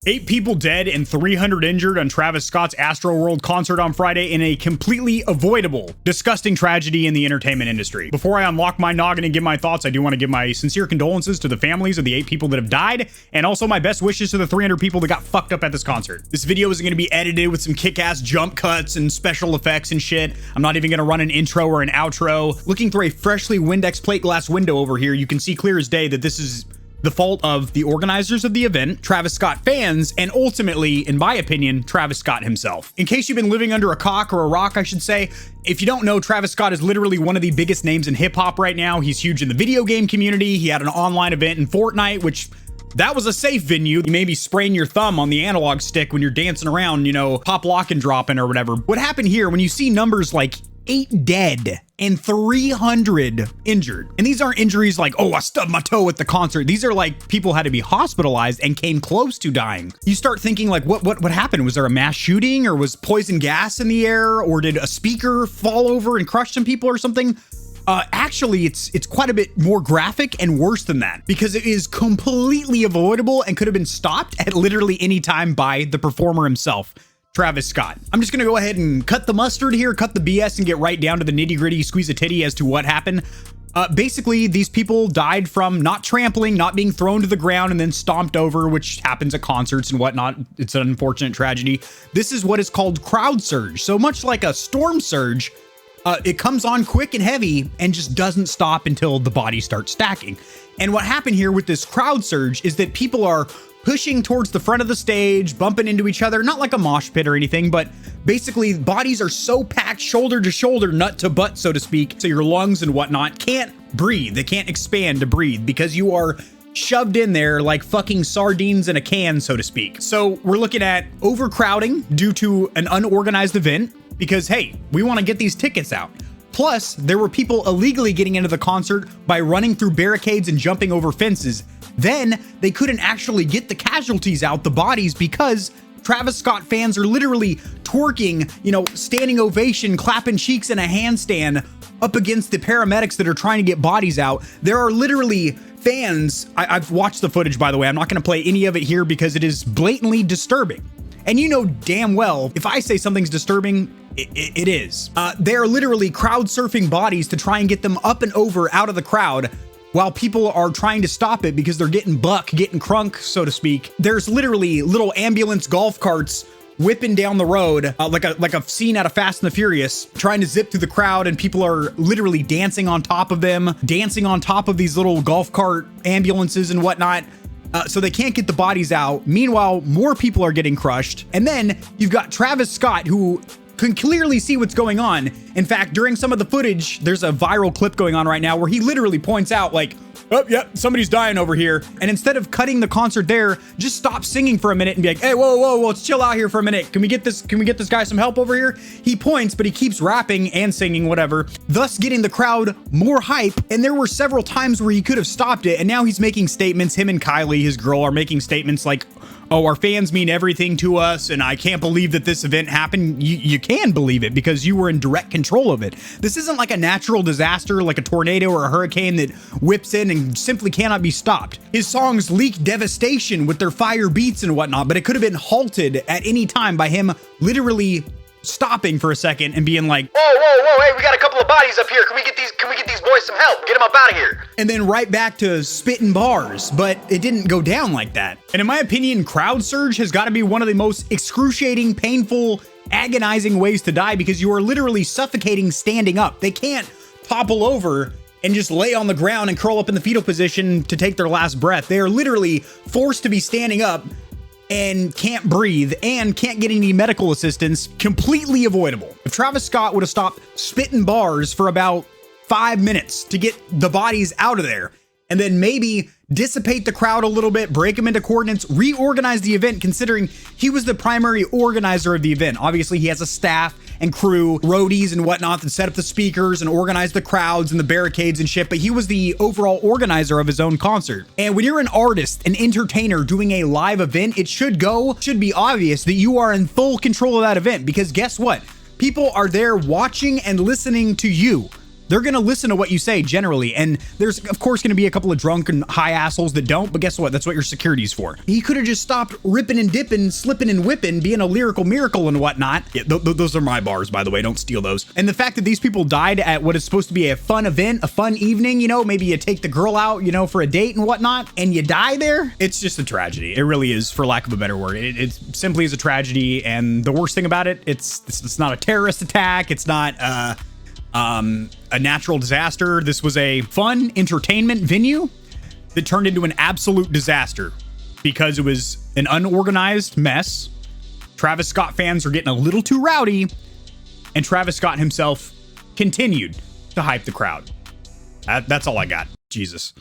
8 people dead and 300 injured on Travis Scott's Astroworld concert on Friday in a completely avoidable, disgusting tragedy in the entertainment industry. Before I unlock my noggin and give my thoughts, I do want to give my sincere condolences to the families of the 8 people that have died, and also my best wishes to the 300 people that got fucked up at this concert. This video isn't going to be edited with some kick-ass jump cuts and special effects and shit. I'm not even going to run an intro or an outro. Looking through a freshly Windex plate glass window over here, you can see clear as day that this is the fault of the organizers of the event, Travis Scott fans, and ultimately, in my opinion, Travis Scott himself. In case you've been living under a cock or a rock, I should say, if you don't know, Travis Scott is literally one of the biggest names in hip hop right now. He's huge in the video game community. He had an online event in Fortnite, which that was a safe venue. You maybe sprain your thumb on the analog stick when you're dancing around, you know, pop lock and dropping or whatever. What happened here when you see numbers like 8 dead and 300 injured. And these aren't injuries like, oh, I stubbed my toe at the concert. These are like people had to be hospitalized and came close to dying. You start thinking like, what happened? Was there a mass shooting, or was poison gas in the air, or did a speaker fall over and crush some people or something? Actually, it's quite a bit more graphic and worse than that, because it is completely avoidable and could have been stopped at literally any time by the performer himself, Travis Scott. I'm just gonna go ahead and cut the mustard here, cut the BS, and get right down to the nitty gritty, squeeze a titty as to what happened. Basically, these people died from not trampling, not being thrown to the ground and then stomped over, which happens at concerts and whatnot. It's an unfortunate tragedy. This is what is called crowd surge. So much like a storm surge, it comes on quick and heavy and just doesn't stop until the bodies start stacking. And what happened here with this crowd surge is that people are pushing towards the front of the stage, bumping into each other, not like a mosh pit or anything, but basically bodies are so packed shoulder to shoulder, nut to butt, so to speak, so your lungs and whatnot can't breathe. They can't expand to breathe because you are shoved in there like fucking sardines in a can, so to speak. So we're looking at overcrowding due to an unorganized event because, hey, we want to get these tickets out. Plus, there were people illegally getting into the concert by running through barricades and jumping over fences. Then they couldn't actually get the casualties out, the bodies, because Travis Scott fans are literally twerking, you know, standing ovation, clapping cheeks in a handstand up against the paramedics that are trying to get bodies out. There are literally fans. I've watched the footage, by the way. I'm not going to play any of it here because it is blatantly disturbing. And you know damn well, if I say something's disturbing, it is. They are literally crowd surfing bodies to try and get them up and over out of the crowd, while people are trying to stop it because they're getting crunk, so to speak. There's literally little ambulance golf carts whipping down the road, like a scene out of Fast and the Furious, trying to zip through the crowd, and people are literally dancing on top of them, dancing on top of these little golf cart ambulances and whatnot. So they can't get the bodies out. Meanwhile, more people are getting crushed. And then you've got Travis Scott, who can clearly see what's going on. In fact, during some of the footage, there's a viral clip going on right now where he literally points out like, oh, yep, somebody's dying over here. And instead of cutting the concert there, just stop singing for a minute and be like, hey, whoa, let's chill out here for a minute. Can we get this guy some help over here? He points, but he keeps rapping and singing, whatever, thus getting the crowd more hype. And there were several times where he could have stopped it. And now he's making statements. Him and Kylie, his girl, are making statements like, oh, our fans mean everything to us, and I can't believe that this event happened. You can believe it because you were in direct control of it. This isn't like a natural disaster like a tornado or a hurricane that whips in and simply cannot be stopped. His songs leak devastation with their fire beats and whatnot, but it could have been halted at any time by him literally stopping for a second and being like, whoa, hey, we got a couple of bodies up here. Can we get these boys some help? Get them up out of here. And then right back to spitting bars, but it didn't go down like that. And in my opinion, crowd surge has got to be one of the most excruciating, painful, agonizing ways to die because you are literally suffocating standing up. They can't topple over and just lay on the ground and curl up in the fetal position to take their last breath. They are literally forced to be standing up and can't breathe and can't get any medical assistance. Completely avoidable. If Travis Scott would have stopped spitting bars for about 5 minutes to get the bodies out of there, and then maybe dissipate the crowd a little bit, break them into coordinates, reorganize the event, considering he was the primary organizer of the event. Obviously, he has a staff and crew, roadies and whatnot that set up the speakers and organize the crowds and the barricades and shit, but he was the overall organizer of his own concert. And when you're an artist, an entertainer doing a live event, it should be obvious that you are in full control of that event, because guess what? People are there watching and listening to you. They're going to listen to what you say generally. And there's, of course, going to be a couple of drunk and high assholes that don't. But guess what? That's what your security's for. He could have just stopped ripping and dipping, slipping and whipping, being a lyrical miracle and whatnot. Yeah, those are my bars, by the way. Don't steal those. And the fact that these people died at what is supposed to be a fun event, a fun evening, you know, maybe you take the girl out, you know, for a date and whatnot, and you die there. It's just a tragedy. It really is, for lack of a better word. It simply is a tragedy. And the worst thing about it, it's not a terrorist attack. It's not a natural disaster. This was a fun entertainment venue that turned into an absolute disaster because it was an unorganized mess. Travis Scott fans were getting a little too rowdy, and Travis Scott himself continued to hype the crowd. That's all I got. Jesus.